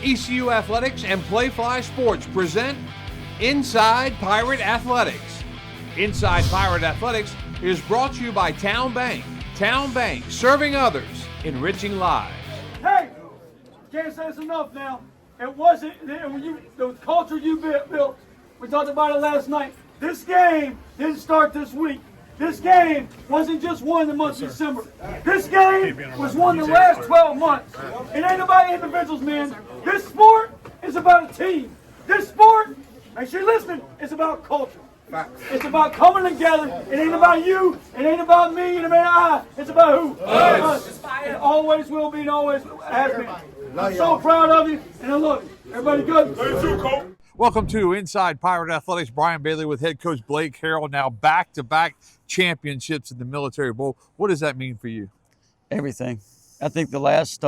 ECU Athletics and Playfly Sports present Inside Pirate Athletics. Inside Pirate Athletics is brought to you by Town Bank. Town Bank, serving others, enriching lives. Hey, can't say this enough now. It wasn't the culture you built. We talked about it last night. This game didn't start this week. This game wasn't just won in the month of December. This game was won the last 12 months. It ain't about individuals, man. This sport is about a team. This sport, make sure you're listening, it's about culture. It's about coming together. It ain't about you. It ain't about me. It ain't about I. It's about who? Us. It always will be and always has been. I'm so proud of you. And look, everybody good? Welcome to Inside Pirate Athletics. Brian Bailey with head coach Blake Harrell. Now back-to-back championships in the Military Bowl. What does that mean for you? Everything. I think the last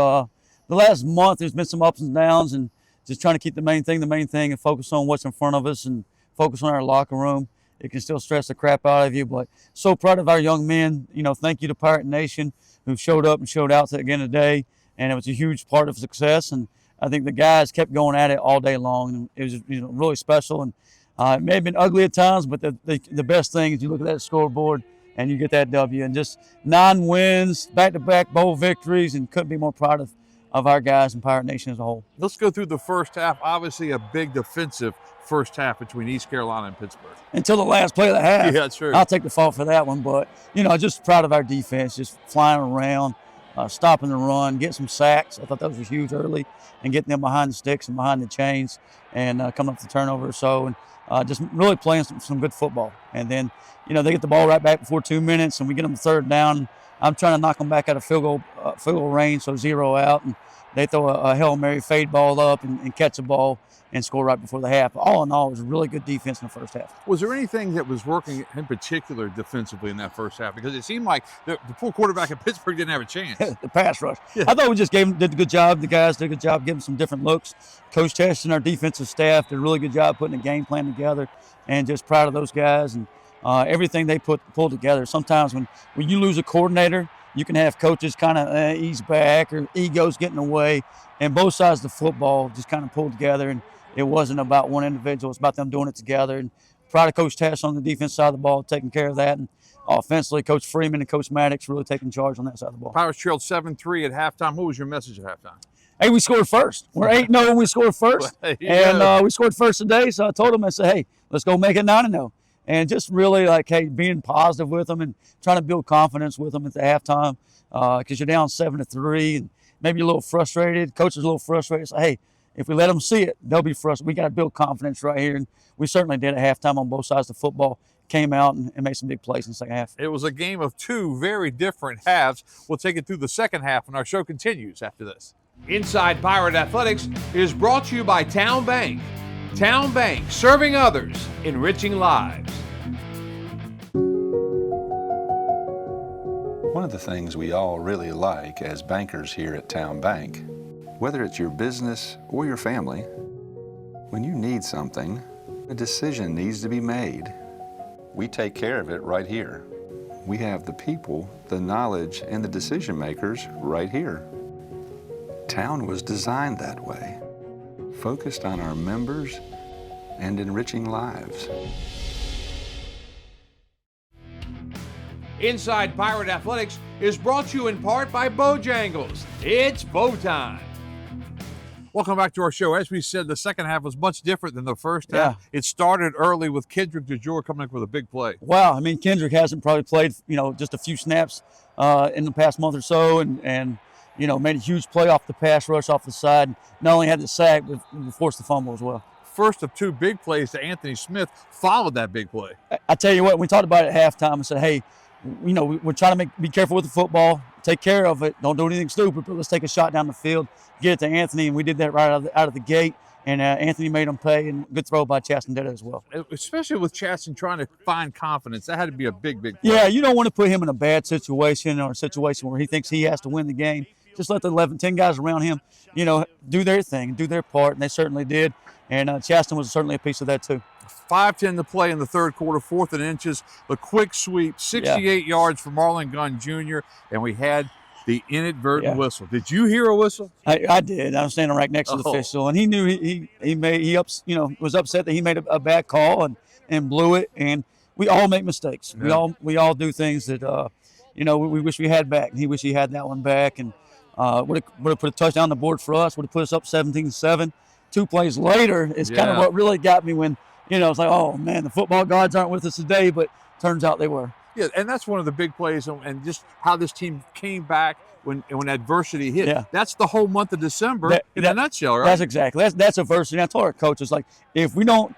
month there's been some ups and downs, and just trying to keep the main thing, and focus on what's in front of us and focus on our locker room. It can still stress the crap out of you, but so proud of our young men. You know, thank you to Pirate Nation who showed up and showed out again today, and it was a huge part of success. And I think the guys kept going at it all day long, and it was really special. And it may have been ugly at times, but the best thing is you look at that scoreboard and you get that W. And just 9 wins, back-to-back bowl victories, and couldn't be more proud of our guys and Pirate Nation as a whole. Let's go through the first half. Obviously a big defensive first half between East Carolina and Pittsburgh. Until the last play of the half. Yeah, true. I'll take the fault for that one, but, just proud of our defense, just flying around, stopping the run, getting some sacks. I thought that was huge early, and getting them behind the sticks and behind the chains and coming up the turnover or so, and just really playing some good football. And then, they get the ball right back before 2 minutes, and we get them third down. I'm trying to knock them back out of field goal range, so 0 out, and they throw a Hail Mary fade ball up and catch the ball and score right before the half. All in all, it was really good defense in the first half. Was there anything that was working in particular defensively in that first half? Because it seemed like the poor quarterback at Pittsburgh didn't have a chance. The pass rush. Yeah. I thought we just did a good job. The guys did a good job giving some different looks. Coach Tesh and our defensive staff did a really good job putting a game plan together, and just proud of those guys and everything they pulled together. Sometimes when you lose a coordinator, you can have coaches kind of ease back or egos getting away, and both sides of the football just kind of pulled together, and it wasn't about one individual. It's about them doing it together. And proud of Coach Tash on the defense side of the ball, taking care of that. And offensively, Coach Freeman and Coach Maddox really taking charge on that side of the ball. Pirates trailed 7-3 at halftime. What was your message at halftime? Hey, we scored first. We're 8-0 when we scored first. And we scored first today. So I told them, I said, hey, let's go make it 9-0. And just really being positive with them and trying to build confidence with them at the halftime, because you're down 7-3 and maybe you're a little frustrated. Coach is a little frustrated. So, hey, if we let them see it, they'll be frustrated. We got to build confidence right here. And we certainly did at halftime on both sides of the football. Came out and made some big plays in the second half. It was a game of 2 very different halves. We'll take it through the second half, and our show continues after this. Inside Pirate Athletics is brought to you by Town Bank. Town Bank, serving others, enriching lives. One of the things we all really like as bankers here at Town Bank, whether it's your business or your family, when you need something, a decision needs to be made. We take care of it right here. We have the people, the knowledge, and the decision makers right here. Town was designed that way, focused on our members and enriching lives. Inside Pirate Athletics is brought to you in part by Bojangles. It's bow time. Welcome back to our show. As we said, the second half was much different than the first half. Yeah. It started early with Kendrick DeJour coming up with a big play. Wow. I mean, Kendrick hasn't probably played, just a few snaps in the past month or so, and made a huge play off the pass rush off the side. Not only had the sack, but forced the fumble as well. First of 2 big plays to Anthony Smith followed that big play. I tell you what, we talked about it at halftime and said, hey, we're trying to be careful with the football, take care of it, don't do anything stupid, but let's take a shot down the field, get it to Anthony, and we did that right out of the gate, and Anthony made him pay, and good throw by Chasten did it as well. Especially with Chasten trying to find confidence, that had to be a big play. Yeah, you don't want to put him in a bad situation or a situation where he thinks he has to win the game. Just let the 10 guys around him, do their thing, do their part, and they certainly did, and Chasten was certainly a piece of that too. 5:10 to play in the third quarter, 4th and inches. The quick sweep, 68 yards for Marlon Gunn Jr., and we had the inadvertent Yeah. whistle. Did you hear a whistle? I did. I was standing right next to the Oh. official, and he knew was upset that he made a bad call and blew it. And we all make mistakes. Yeah. We all do things that we wish we had back. And he wished he had that one back, and would have put a touchdown on the board for us. Would have put us up 17-7. 2 plays later is kind of Yeah. what really got me when it's like, oh man, the football gods aren't with us today, but turns out they were. Yeah, and that's one of the big plays, and just how this team came back when adversity hit. Yeah. That's the whole month of December in a That- nutshell, right? That's exactly. That's adversity. I told our coaches, like, if we don't,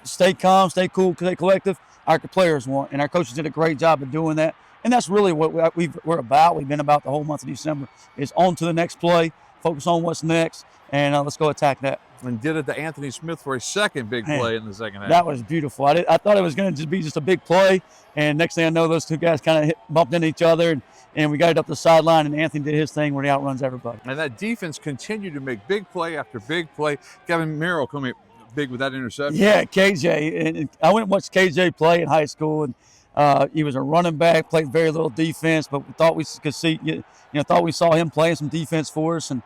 stay calm, stay cool, stay collective, our players won't. And our coaches did a great job of doing that. And that's really what we're about. We've been about the whole month of December. Is on to the next play, focus on what's next, and let's go attack that. And did it to Anthony Smith for a second big Man, play in the second half. That was beautiful. I thought it was going to be just a big play, and next thing I know, those two guys kind of bumped into each other, and we got it up the sideline, and Anthony did his thing where he outruns everybody. And that defense continued to make big play after big play. Kevin Merrill coming big with that interception. Yeah, KJ. And I went and watched KJ play in high school, and he was a running back, played very little defense, but we thought we could see, thought we saw him playing some defense for us, and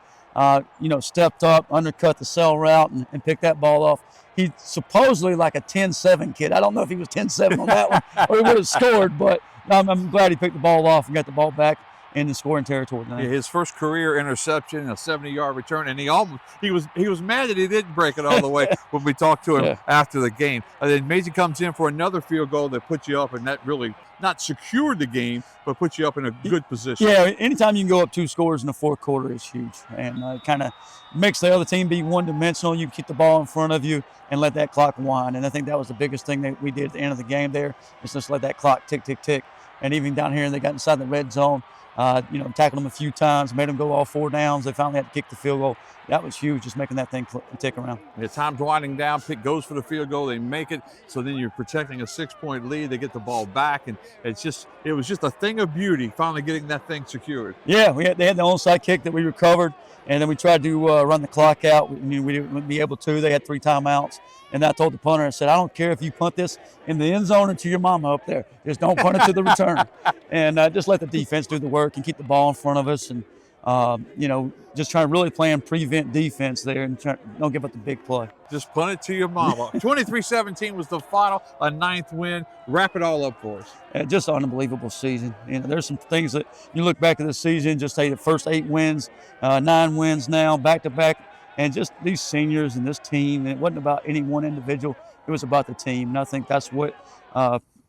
stepped up, undercut the sell route, and picked that ball off. He's supposedly like a 10-7 kid. I don't know if he was 10-7 on that one or he would have scored, but I'm glad he picked the ball off and got the ball back in the scoring territory tonight. Yeah, his first career interception, a 70-yard return, and he was mad that he didn't break it all the way when we talked to him Yeah. after the game. And then Mason comes in for another field goal that put you up, and that really not secured the game, but put you up in a good position. Yeah, anytime you can go up 2 scores in the fourth quarter is huge, and it kind of makes the other team be one-dimensional. You keep the ball in front of you and let that clock wind, and I think that was the biggest thing that we did at the end of the game there, is just let that clock tick, tick, tick. And even down here, they got inside the red zone, tackled them a few times, made them go all 4 downs. They finally had to kick the field goal. That was huge, just making that thing tick around. The time's winding down. Pick goes for the field goal. They make it. So then you're protecting a 6-point lead. They get the ball back, and it was just a thing of beauty finally getting that thing secured. Yeah, they had the onside kick that we recovered, and then we tried to run the clock out. We didn't be able to. They had 3 timeouts, and I told the punter, I said, I don't care if you punt this in the end zone or to your mama up there. Just don't punt it to the return. And just let the defense do the work and keep the ball in front of us, and just trying to really play and prevent defense there, and don't give up the big play. Just punt it to your mama. 23-17 was the final, a 9th win. Wrap it all up for us. Just an unbelievable season. There's some things that you look back at the season, just say the first 8 wins, 9 wins now, back-to-back, and just these seniors and this team. And it wasn't about any one individual. It was about the team. And I think that's what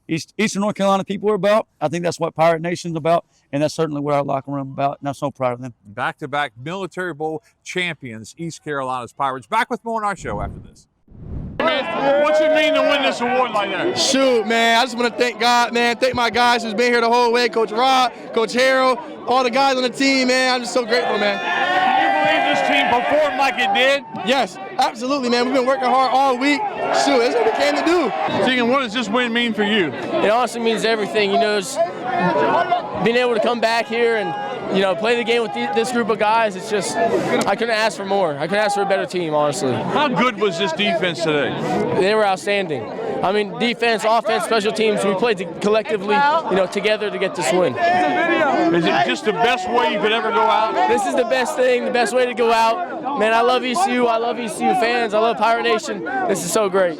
Eastern North Carolina people are about. I think that's what Pirate Nation's about, and that's certainly what our locker room is about, and I'm so proud of them. Back-to-back Military Bowl champions, East Carolina's Pirates. Back with more on our show after this. What's it mean to win this award like that? Shoot, man, I just want to thank God, man. Thank my guys who's been here the whole way. Coach Rod, Coach Harold, all the guys on the team, man. I'm just so grateful, man. Can you believe this team performed like it did? Yes, absolutely, man. We've been working hard all week. Shoot, that's what we came to do. Tegan, what does this win mean for you? It honestly means everything. It's being able to come back here and play the game with this group of guys. It's just, I couldn't ask for more. I couldn't ask for a better team, honestly. How good was this defense today? They were outstanding. I mean, defense, offense, special teams, we played collectively, together to get this win. Is it just the best way you could ever go out? This is the best thing, the best way to go out. Man, I love ECU. I love ECU fans. I love Pirate Nation. This is so great.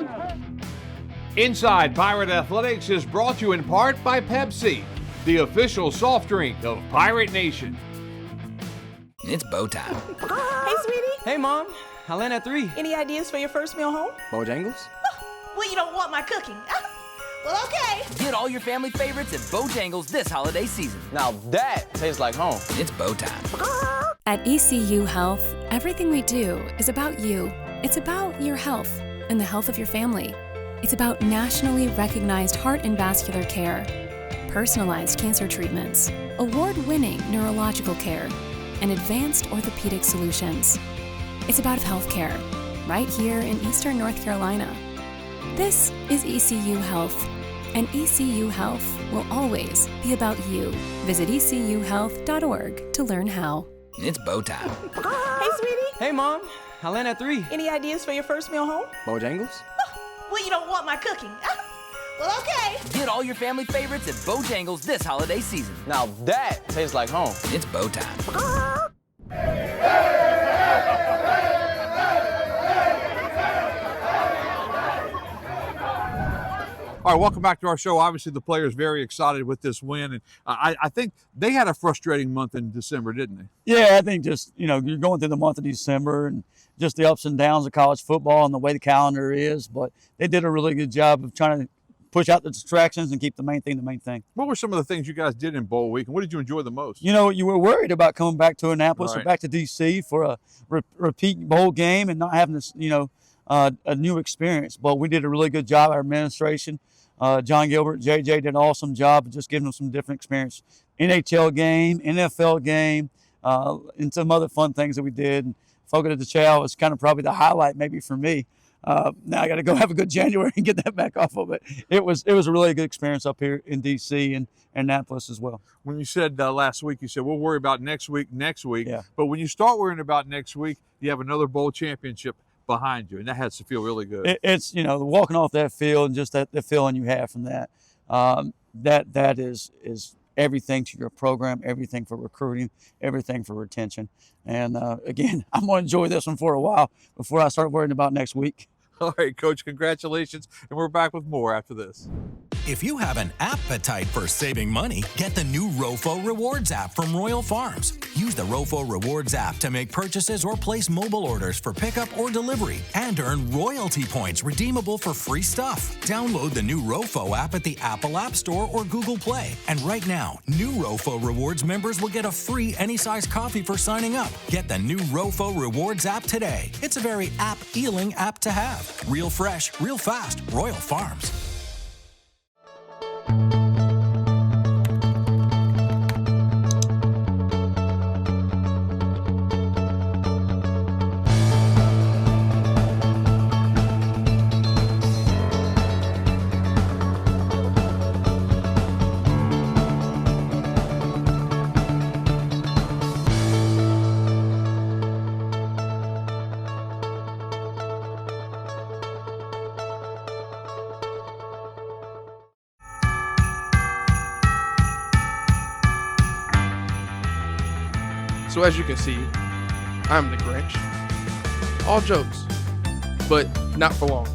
Inside Pirate Athletics is brought to you in part by Pepsi, the official soft drink of Pirate Nation. It's bow time. Hey, sweetie. Hey, Mom. I land at 3. Any ideas for your first meal home? Bojangles? Well, you don't want my cooking. Well, okay. Get all your family favorites at Bojangles this holiday season. Now that tastes like home. It's bow time. At ECU Health, everything we do is about you. It's about your health and the health of your family. It's about nationally recognized heart and vascular care, personalized cancer treatments, award-winning neurological care, and advanced orthopedic solutions. It's about healthcare, right here in Eastern North Carolina. This is ECU Health, and ECU Health will always be about you. Visit ecuhealth.org to learn how. It's bow time. Hey, sweetie. Hey, Mom. I land at 3. Any ideas for your first meal home? Bojangles? Well, you don't want my cooking. Well, okay. Get all your family favorites at Bojangles this holiday season. Now that tastes like home. It's Bo time. All right, welcome back to our show. Obviously, the players very excited with this win, and I think they had a frustrating month in December, didn't they? Yeah, I think just, you're going through the month of December and just the ups and downs of college football and the way the calendar is, but they did a really good job of trying to push out the distractions and keep the main thing the main thing. What were some of the things you guys did in bowl week, and what did you enjoy the most? You were worried about coming back to Annapolis or back to D.C. for a repeat bowl game and not having this, a new experience, but we did a really good job, our administration. John Gilbert, JJ did an awesome job of just giving them some different experience. NHL game, NFL game, and some other fun things that we did. And Fogo de Chao was kind of probably the highlight maybe for me. Now I got to go have a good January and get that back off of it. It was a really good experience up here in D.C. and Annapolis as well. When you said last week, you said we'll worry about next week. Yeah. But when you start worrying about next week, you have another bowl championship behind you, and that has to feel really good. It's walking off that field and just the feeling you have from that. That is everything to your program, everything for recruiting, everything for retention. And again, I'm going to enjoy this one for a while before I start worrying about next week. All right, Coach, congratulations, and we're back with more after this. If you have an appetite for saving money, get the new Rofo Rewards app from Royal Farms. Use the Rofo Rewards app to make purchases or place mobile orders for pickup or delivery and earn royalty points redeemable for free stuff. Download the new Rofo app at the Apple App Store or Google Play. And right now, new Rofo Rewards members will get a free any-size coffee for signing up. Get the new Rofo Rewards app today. It's a very app-ealing app to have. Real fresh, real fast. Royal Farms. So as you can see, I'm the Grinch. All jokes, but not for long.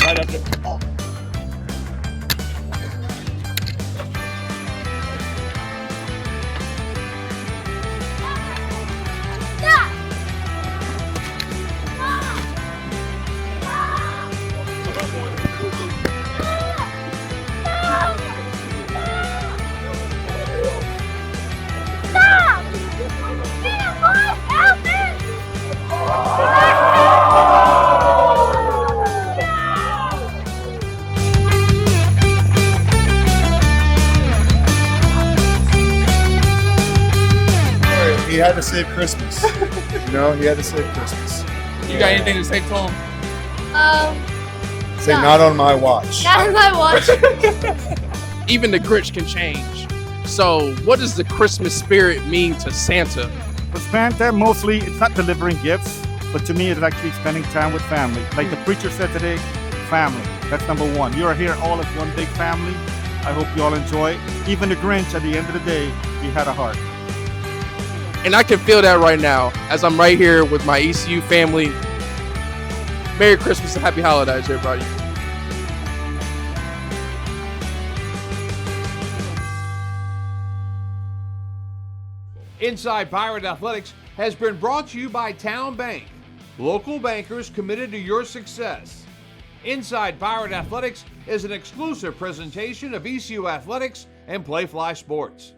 Right up there. Oh. He had to save Christmas. He had to save Christmas. You got anything to say to him? Say not on my watch. Not on my watch. Even the Grinch can change. So what does the Christmas spirit mean to Santa? With Santa, mostly it's not delivering gifts, but to me it's actually spending time with family. Like the preacher said today, family. That's number one. You are here all as one big family. I hope you all enjoy. Even the Grinch, at the end of the day, he had a heart. And I can feel that right now as I'm right here with my ECU family. Merry Christmas and Happy Holidays, everybody. Inside Pirate Athletics has been brought to you by Town Bank, local bankers committed to your success. Inside Pirate Athletics is an exclusive presentation of ECU Athletics and Playfly Sports.